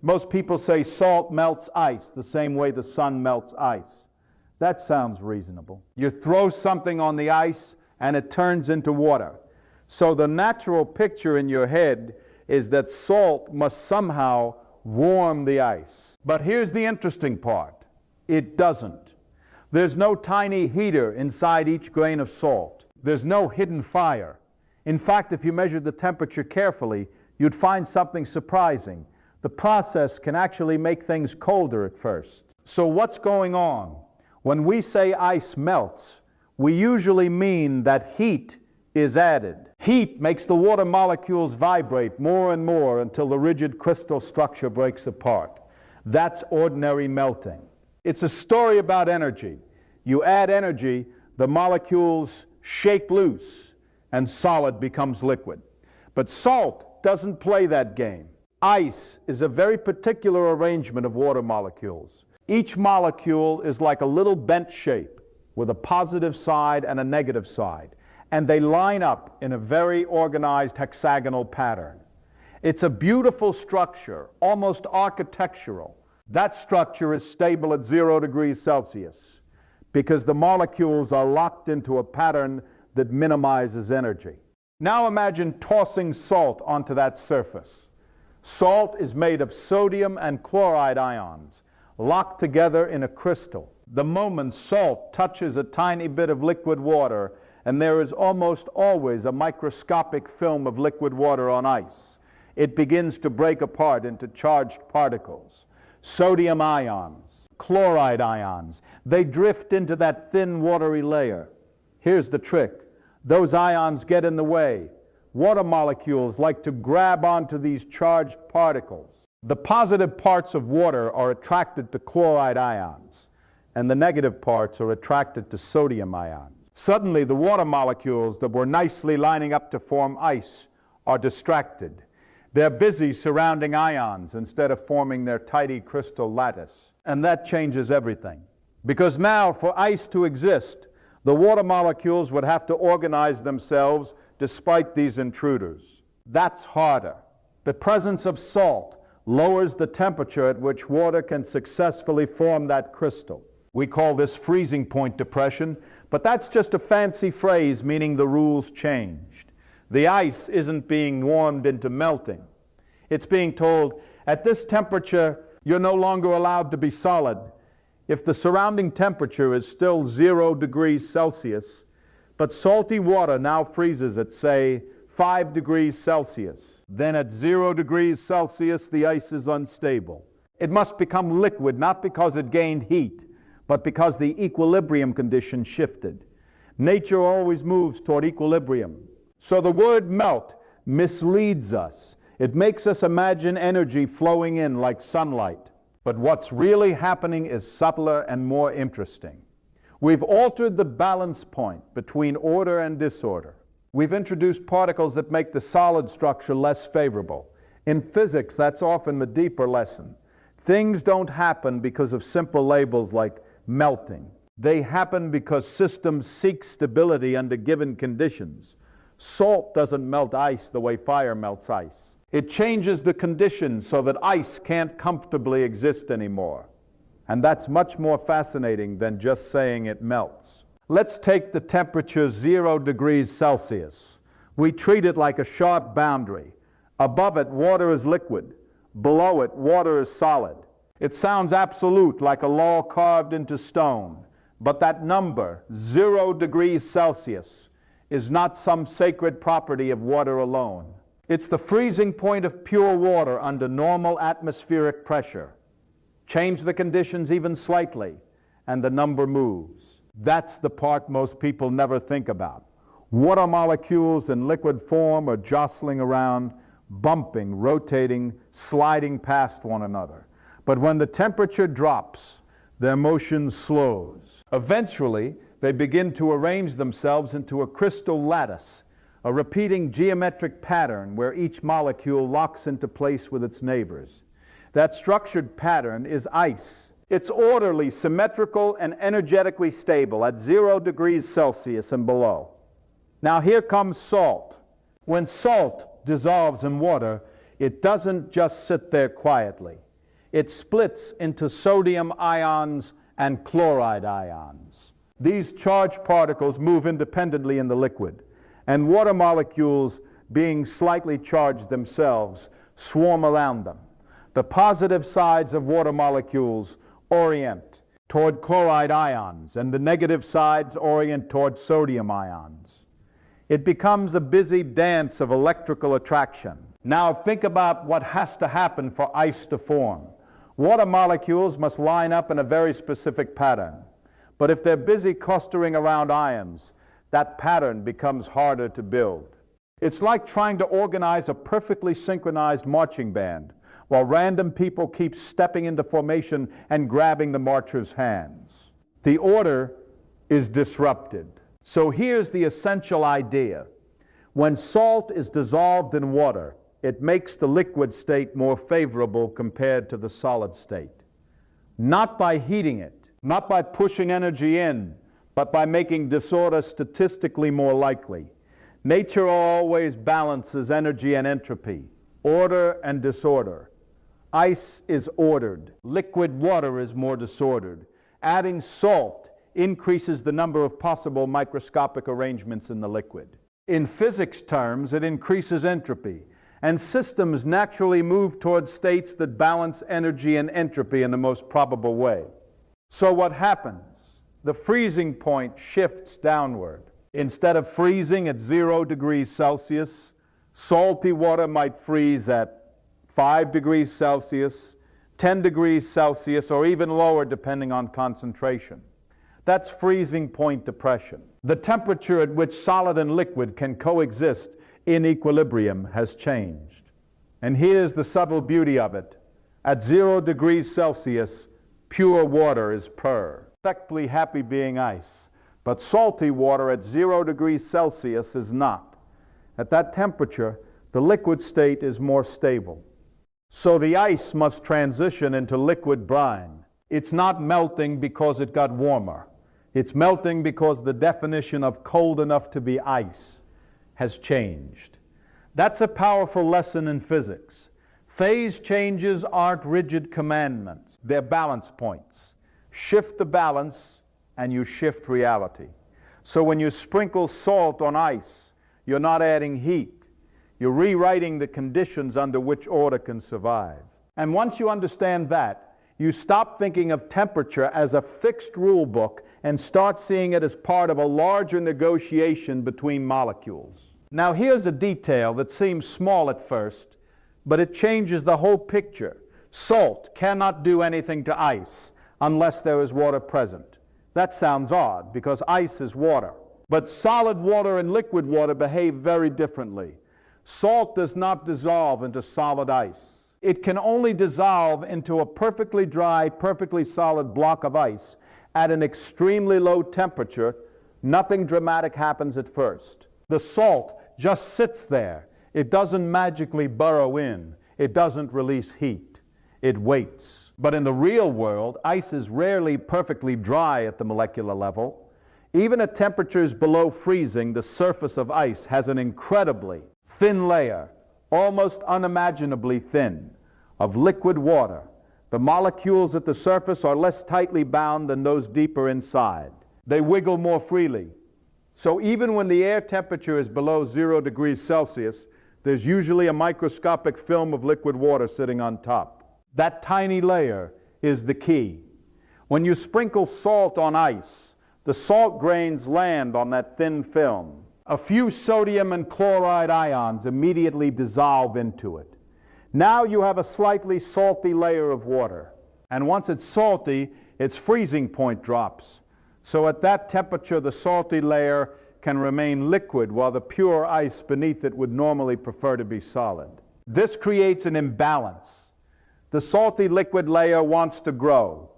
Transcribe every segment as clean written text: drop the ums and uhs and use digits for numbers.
Most people say salt melts ice the same way the sun melts ice. That sounds reasonable. You throw something on the ice and it turns into water. So the natural picture in your head is that salt must somehow warm the ice. But here's the interesting part. It doesn't. There's no tiny heater inside each grain of salt. There's no hidden fire. In fact, if you measured the temperature carefully, you'd find something surprising. The process can actually make things colder at first. So what's going on? When we say ice melts, we usually mean that heat is added. Heat makes the water molecules vibrate more and more until the rigid crystal structure breaks apart. That's ordinary melting. It's a story about energy. You add energy, the molecules shake loose, and solid becomes liquid. But salt doesn't play that game. Ice is a very particular arrangement of water molecules. Each molecule is like a little bent shape with a positive side and a negative side, and they line up in a very organized hexagonal pattern. It's a beautiful structure, almost architectural. That structure is stable at 0 degrees Celsius because the molecules are locked into a pattern that minimizes energy. Now imagine tossing salt onto that surface. Salt is made of sodium and chloride ions, locked together in a crystal. The moment salt touches a tiny bit of liquid water, and there is almost always a microscopic film of liquid water on ice, it begins to break apart into charged particles. Sodium ions, chloride ions, they drift into that thin watery layer. Here's the trick. Those ions get in the way. Water molecules like to grab onto these charged particles. The positive parts of water are attracted to chloride ions, and the negative parts are attracted to sodium ions. Suddenly, the water molecules that were nicely lining up to form ice are distracted. They're busy surrounding ions instead of forming their tidy crystal lattice. And that changes everything. Because now, for ice to exist, the water molecules would have to organize themselves despite these intruders. That's harder. The presence of salt lowers the temperature at which water can successfully form that crystal. We call this freezing point depression, but that's just a fancy phrase meaning the rules changed. The ice isn't being warmed into melting. It's being told, at this temperature, you're no longer allowed to be solid. If the surrounding temperature is still 0 degrees Celsius, but salty water now freezes at, say, 5 degrees Celsius, then at 0 degrees Celsius, the ice is unstable. It must become liquid, not because it gained heat, but because the equilibrium condition shifted. Nature always moves toward equilibrium. So the word melt misleads us. It makes us imagine energy flowing in like sunlight. But what's really happening is subtler and more interesting. We've altered the balance point between order and disorder. We've introduced particles that make the solid structure less favorable. In physics, that's often the deeper lesson. Things don't happen because of simple labels like melting. They happen because systems seek stability under given conditions. Salt doesn't melt ice the way fire melts ice. It changes the conditions so that ice can't comfortably exist anymore. And that's much more fascinating than just saying it melts. Let's take the temperature 0 degrees Celsius. We treat it like a sharp boundary. Above it, water is liquid. Below it, water is solid. It sounds absolute, like a law carved into stone. But that number, 0 degrees Celsius, is not some sacred property of water alone. It's the freezing point of pure water under normal atmospheric pressure. Change the conditions even slightly, and the number moves. That's the part most people never think about. Water molecules in liquid form are jostling around, bumping, rotating, sliding past one another. But when the temperature drops, their motion slows. Eventually, they begin to arrange themselves into a crystal lattice, a repeating geometric pattern where each molecule locks into place with its neighbors. That structured pattern is ice. It's orderly, symmetrical, and energetically stable at 0 degrees Celsius and below. Now here comes salt. When salt dissolves in water, it doesn't just sit there quietly. it splits into sodium ions and chloride ions. These charged particles move independently in the liquid, and water molecules, being slightly charged themselves, swarm around them. The positive sides of water molecules orient toward chloride ions, and the negative sides orient toward sodium ions. It becomes a busy dance of electrical attraction. Now think about what has to happen for ice to form. Water molecules must line up in a very specific pattern. But if they're busy clustering around ions, that pattern becomes harder to build. It's like trying to organize a perfectly synchronized marching band while random people keep stepping into formation and grabbing the marchers' hands. The order is disrupted. So here's the essential idea. When salt is dissolved in water, it makes the liquid state more favorable compared to the solid state. Not by heating it, not by pushing energy in, but by making disorder statistically more likely. Nature always balances energy and entropy, order and disorder. Ice is ordered. Liquid water is more disordered. Adding salt increases the number of possible microscopic arrangements in the liquid. In physics terms, it increases entropy, and systems naturally move toward states that balance energy and entropy in the most probable way. So what happens? The freezing point shifts downward. Instead of freezing at 0 degrees Celsius, salty water might freeze at 5 degrees Celsius, 10 degrees Celsius, or even lower depending on concentration. That's freezing point depression. The temperature at which solid and liquid can coexist in equilibrium has changed. And here's the subtle beauty of it. At 0 degrees Celsius, pure water is pure, perfectly happy being ice. But salty water at 0 degrees Celsius is not. At that temperature, the liquid state is more stable. So the ice must transition into liquid brine. It's not melting because it got warmer. It's melting because the definition of cold enough to be ice has changed. That's a powerful lesson in physics. Phase changes aren't rigid commandments. They're balance points. Shift the balance and you shift reality. So when you sprinkle salt on ice, you're not adding heat. You're rewriting the conditions under which order can survive. And once you understand that, you stop thinking of temperature as a fixed rule book and start seeing it as part of a larger negotiation between molecules. Now here's a detail that seems small at first, but it changes the whole picture. Salt cannot do anything to ice unless there is water present. That sounds odd because ice is water. But solid water and liquid water behave very differently. Salt does not dissolve into solid ice. It can only dissolve into a perfectly dry, perfectly solid block of ice at an extremely low temperature. Nothing dramatic happens at first. The salt just sits there. It doesn't magically burrow in. It doesn't release heat. It waits. But in the real world, ice is rarely perfectly dry at the molecular level. Even at temperatures below freezing, the surface of ice has an incredibly thin layer, almost unimaginably thin, of liquid water. The molecules at the surface are less tightly bound than those deeper inside. They wiggle more freely. So even when the air temperature is below 0 degrees Celsius, there's usually a microscopic film of liquid water sitting on top. That tiny layer is the key. When you sprinkle salt on ice, the salt grains land on that thin film. A few sodium and chloride ions immediately dissolve into it. Now you have a slightly salty layer of water. And once it's salty, its freezing point drops. So at that temperature, the salty layer can remain liquid while the pure ice beneath it would normally prefer to be solid. This creates an imbalance. The salty liquid layer wants to grow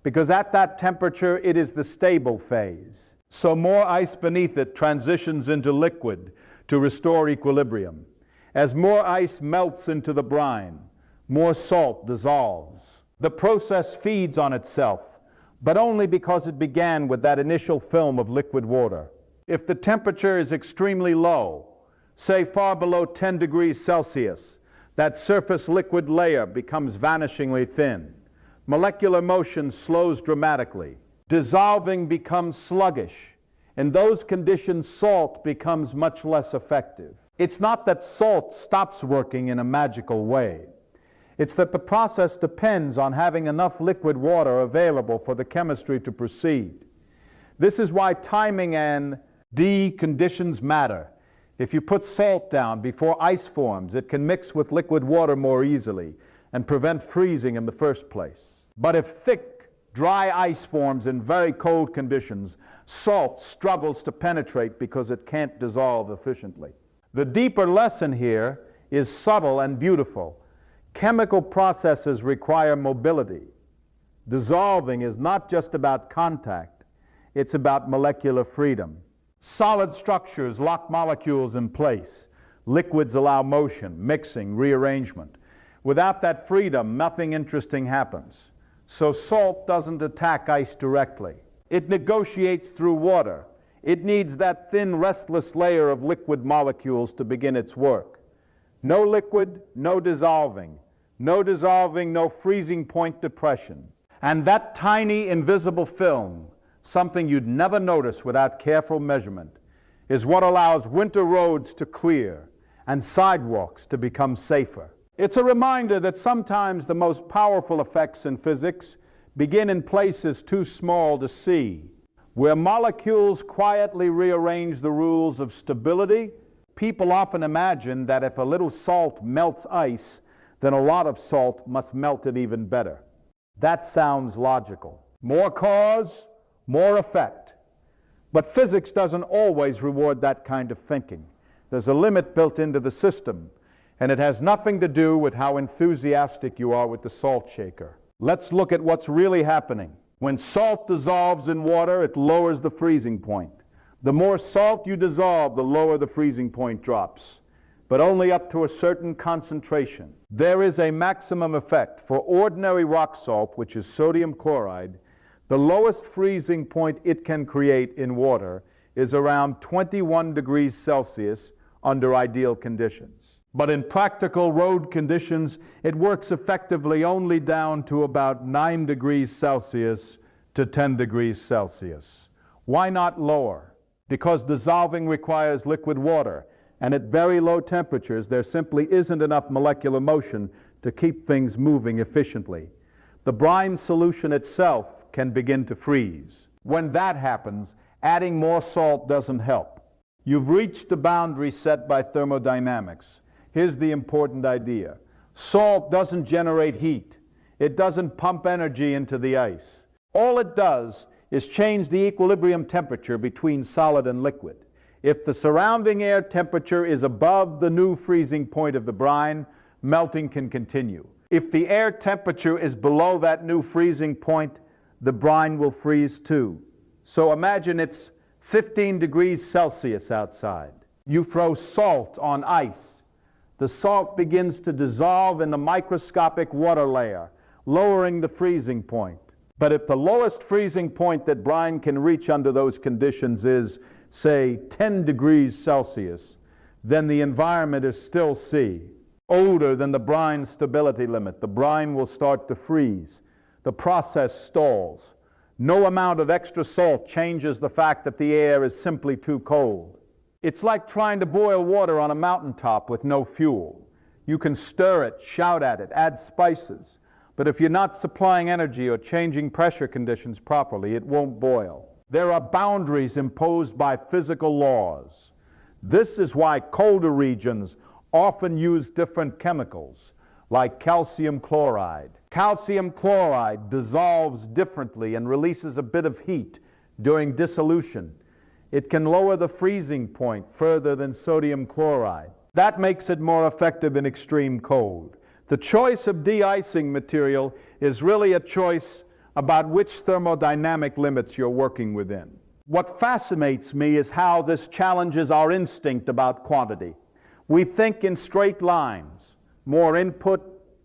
because at that temperature, it is the stable phase. So more ice beneath it transitions into liquid to restore equilibrium. As more ice melts into the brine, more salt dissolves. The process feeds on itself, but only because it began with that initial film of liquid water. If the temperature is extremely low, say far below 10 degrees Celsius, That surface liquid layer becomes vanishingly thin. Molecular motion slows dramatically. Dissolving becomes sluggish. In those conditions, salt becomes much less effective. It's not that salt stops working in a magical way. It's that the process depends on having enough liquid water available for the chemistry to proceed. This is why timing and conditions matter. If you put salt down before ice forms, it can mix with liquid water more easily and prevent freezing in the first place. But if thick, dry ice forms in very cold conditions, salt struggles to penetrate because it can't dissolve efficiently. The deeper lesson here is subtle and beautiful. Chemical processes require mobility. Dissolving is not just about contact, it's about molecular freedom. Solid structures lock molecules in place. Liquids allow motion, mixing, rearrangement. Without that freedom, nothing interesting happens. So salt doesn't attack ice directly. It negotiates through water. It needs that thin, restless layer of liquid molecules to begin its work. No liquid, no dissolving. No dissolving, no freezing point depression. And that tiny invisible film, something you'd never notice without careful measurement, is what allows winter roads to clear and sidewalks to become safer. It's a reminder that sometimes the most powerful effects in physics begin in places too small to see. Where molecules quietly rearrange the rules of stability, people often imagine that if a little salt melts ice, then a lot of salt must melt it even better. That sounds logical. More cause, more effect. But physics doesn't always reward that kind of thinking. There's a limit built into the system, and it has nothing to do with how enthusiastic you are with the salt shaker. Let's look at what's really happening. When salt dissolves in water, it lowers the freezing point. The more salt you dissolve, the lower the freezing point drops, but only up to a certain concentration. There is a maximum effect. For ordinary rock salt, which is sodium chloride, the lowest freezing point it can create in water is around 21 degrees Celsius under ideal conditions. But in practical road conditions, it works effectively only down to about 9 degrees Celsius to 10 degrees Celsius. Why not lower? Because dissolving requires liquid water, and at very low temperatures, there simply isn't enough molecular motion to keep things moving efficiently. The brine solution itself can begin to freeze. When that happens, adding more salt doesn't help. You've reached the boundary set by thermodynamics. Here's the important idea. Salt doesn't generate heat. It doesn't pump energy into the ice. All it does is change the equilibrium temperature between solid and liquid. If the surrounding air temperature is above the new freezing point of the brine, melting can continue. If the air temperature is below that new freezing point, the brine will freeze too. So imagine it's 15 degrees Celsius outside. You throw salt on ice. The salt begins to dissolve in the microscopic water layer, lowering the freezing point. But if the lowest freezing point that brine can reach under those conditions is, say, 10 degrees Celsius, then the environment is still C, older than the brine stability limit. The brine will start to freeze. The process stalls. No amount of extra salt changes the fact that the air is simply too cold. It's like trying to boil water on a mountaintop with no fuel. You can stir it, shout at it, add spices, but if you're not supplying energy or changing pressure conditions properly, it won't boil. There are boundaries imposed by physical laws. This is why colder regions often use different chemicals, like calcium chloride. Calcium chloride dissolves differently and releases a bit of heat during dissolution. It can lower the freezing point further than sodium chloride. That makes it more effective in extreme cold. The choice of de-icing material is really a choice about which thermodynamic limits you're working within. What fascinates me is how this challenges our instinct about quantity. We think in straight lines, more input,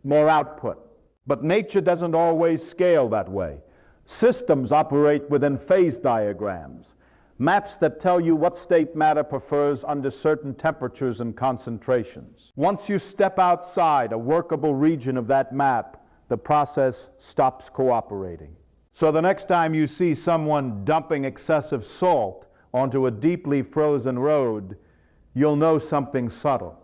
more output. But nature doesn't always scale that way. Systems operate within phase diagrams. maps that tell you what state matter prefers under certain temperatures and concentrations. Once you step outside a workable region of that map, the process stops cooperating. So the next time you see someone dumping excessive salt onto a deeply frozen road, you'll know something subtle.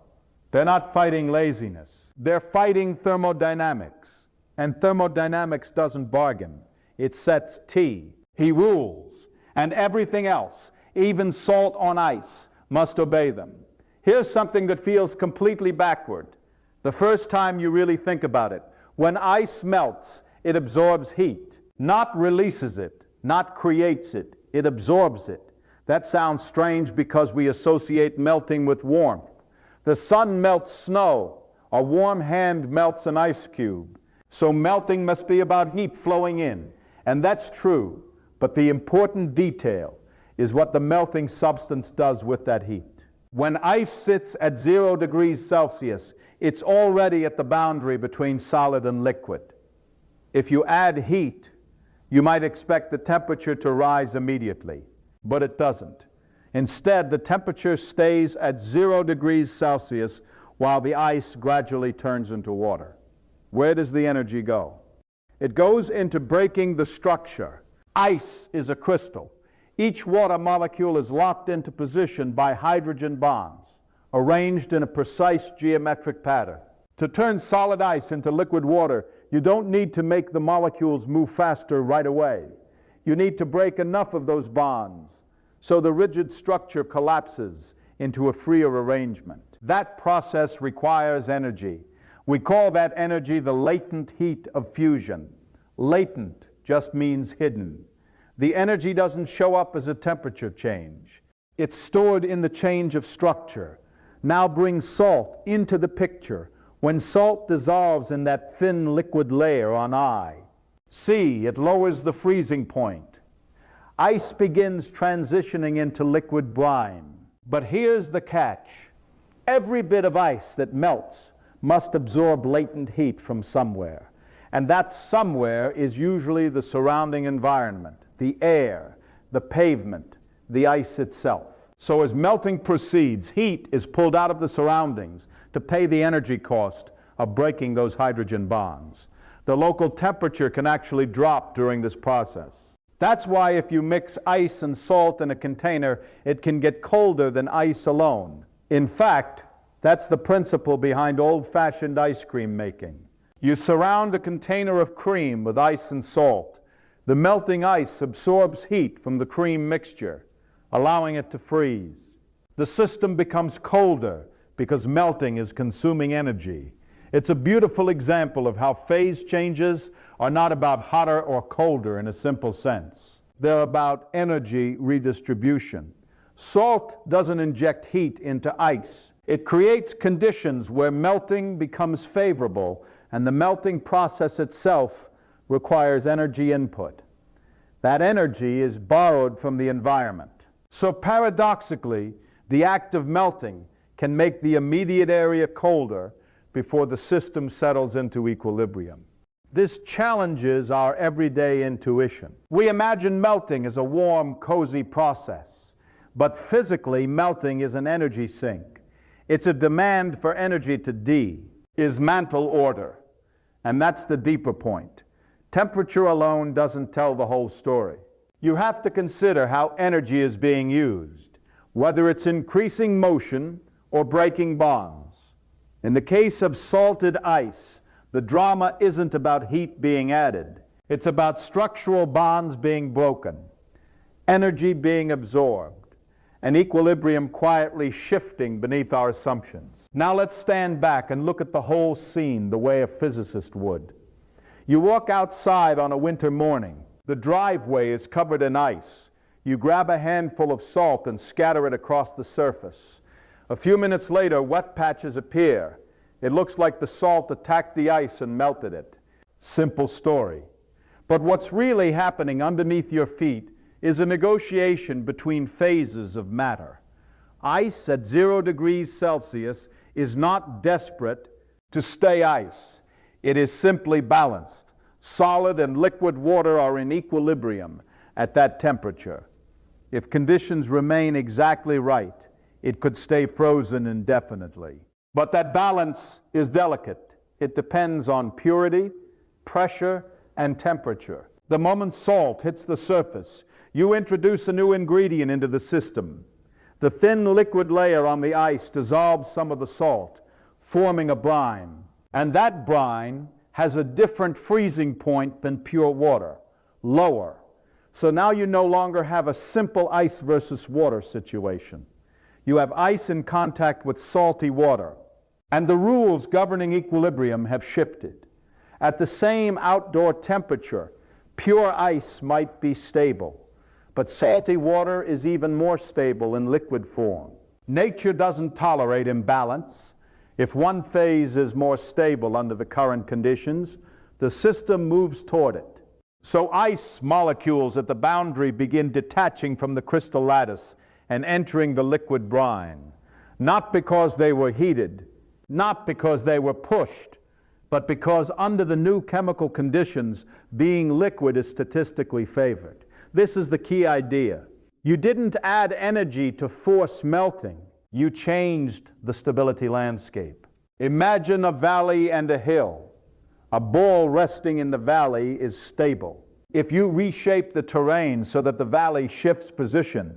They're not fighting laziness. They're fighting thermodynamics. And thermodynamics doesn't bargain. It sets T. He rules. And everything else, even salt on ice, must obey them. Here's something that feels completely backward. The first time you really think about it. When ice melts, it absorbs heat. Not releases it, not creates it. It absorbs it. That sounds strange because we associate melting with warmth. The sun melts snow. A warm hand melts an ice cube. So melting must be about heat flowing in. And that's true. But the important detail is what the melting substance does with that heat. When ice sits at 0 degrees Celsius, it's already at the boundary between solid and liquid. If you add heat, you might expect the temperature to rise immediately, but it doesn't. Instead, the temperature stays at 0 degrees Celsius while the ice gradually turns into water. Where does the energy go? It goes into breaking the structure. Ice is a crystal. Each water molecule is locked into position by hydrogen bonds, arranged in a precise geometric pattern. To turn solid ice into liquid water, you don't need to make the molecules move faster right away. You need to break enough of those bonds so the rigid structure collapses into a freer arrangement. That process requires energy. We call that energy the latent heat of fusion. Latent just means hidden. The energy doesn't show up as a temperature change. It's stored in the change of structure. Now bring salt into the picture. When salt dissolves in that thin liquid layer on I, see, it lowers the freezing point. Ice begins transitioning into liquid brine. But here's the catch. Every bit of ice that melts must absorb latent heat from somewhere. And that somewhere is usually the surrounding environment, the air, the pavement, the ice itself. So as melting proceeds, heat is pulled out of the surroundings to pay the energy cost of breaking those hydrogen bonds. The local temperature can actually drop during this process. That's why if you mix ice and salt in a container, it can get colder than ice alone. In fact, that's the principle behind old-fashioned ice cream making. You surround a container of cream with ice and salt. The melting ice absorbs heat from the cream mixture, allowing it to freeze. The system becomes colder because melting is consuming energy. It's a beautiful example of how phase changes are not about hotter or colder in a simple sense. They're about energy redistribution. Salt doesn't inject heat into ice. It creates conditions where melting becomes favorable, and the melting process itself requires energy input. That energy is borrowed from the environment. So paradoxically, the act of melting can make the immediate area colder before the system settles into equilibrium. This challenges our everyday intuition. We imagine melting as a warm, cozy process, but physically melting is an energy sink. It's a demand for energy to dismantle order. And that's the deeper point. Temperature alone doesn't tell the whole story. You have to consider how energy is being used, whether it's increasing motion or breaking bonds. In the case of salted ice, the drama isn't about heat being added. It's about structural bonds being broken, energy being absorbed, and equilibrium quietly shifting beneath our assumptions. Now let's stand back and look at the whole scene the way a physicist would. You walk outside on a winter morning. The driveway is covered in ice. You grab a handful of salt and scatter it across the surface. A few minutes later, wet patches appear. It looks like the salt attacked the ice and melted it. Simple story. But what's really happening underneath your feet is a negotiation between phases of matter. Ice at 0 degrees Celsius is not desperate to stay ice. It is simply balanced. Solid and liquid water are in equilibrium at that temperature. If conditions remain exactly right, it could stay frozen indefinitely. But that balance is delicate. It depends on purity, pressure, and temperature. The moment salt hits the surface, you introduce a new ingredient into the system. The thin liquid layer on the ice dissolves some of the salt, forming a brine. And that brine has a different freezing point than pure water, lower. So now you no longer have a simple ice versus water situation. You have ice in contact with salty water. And the rules governing equilibrium have shifted. At the same outdoor temperature, pure ice might be stable, but salty water is even more stable in liquid form. Nature doesn't tolerate imbalance. If one phase is more stable under the current conditions, the system moves toward it. So ice molecules at the boundary begin detaching from the crystal lattice and entering the liquid brine, not because they were heated, not because they were pushed, but because under the new chemical conditions, being liquid is statistically favored. This is the key idea. You didn't add energy to force melting. You changed the stability landscape. Imagine a valley and a hill. A ball resting in the valley is stable. If you reshape the terrain so that the valley shifts position,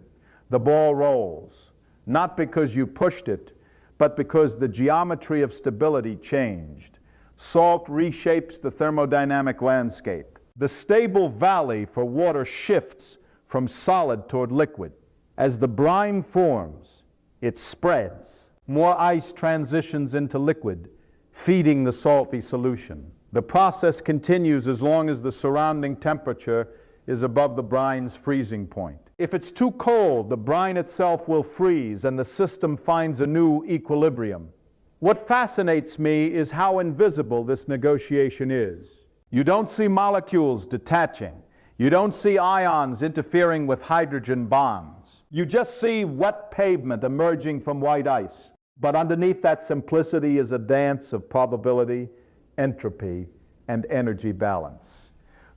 the ball rolls, not because you pushed it, but because the geometry of stability changed. Salt reshapes the thermodynamic landscape. The stable valley for water shifts from solid toward liquid. As the brine forms, it spreads. More ice transitions into liquid, feeding the salty solution. The process continues as long as the surrounding temperature is above the brine's freezing point. If it's too cold, the brine itself will freeze and the system finds a new equilibrium. What fascinates me is how invisible this negotiation is. You don't see molecules detaching. You don't see ions interfering with hydrogen bonds. You just see wet pavement emerging from white ice. But underneath that simplicity is a dance of probability, entropy, and energy balance.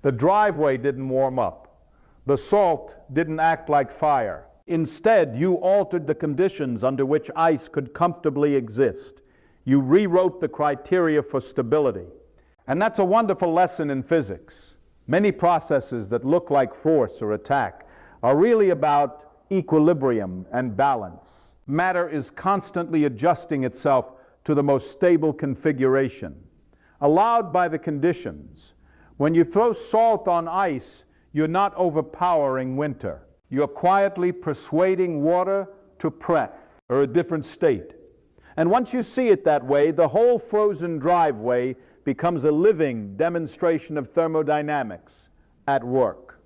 The driveway didn't warm up. The salt didn't act like fire. Instead, you altered the conditions under which ice could comfortably exist. You rewrote the criteria for stability. And that's a wonderful lesson in physics. Many processes that look like force or attack are really about equilibrium and balance. Matter is constantly adjusting itself to the most stable configuration, allowed by the conditions. When you throw salt on ice, you're not overpowering winter. You're quietly persuading water to prep, or a different state. And once you see it that way, the whole frozen driveway becomes a living demonstration of thermodynamics at work.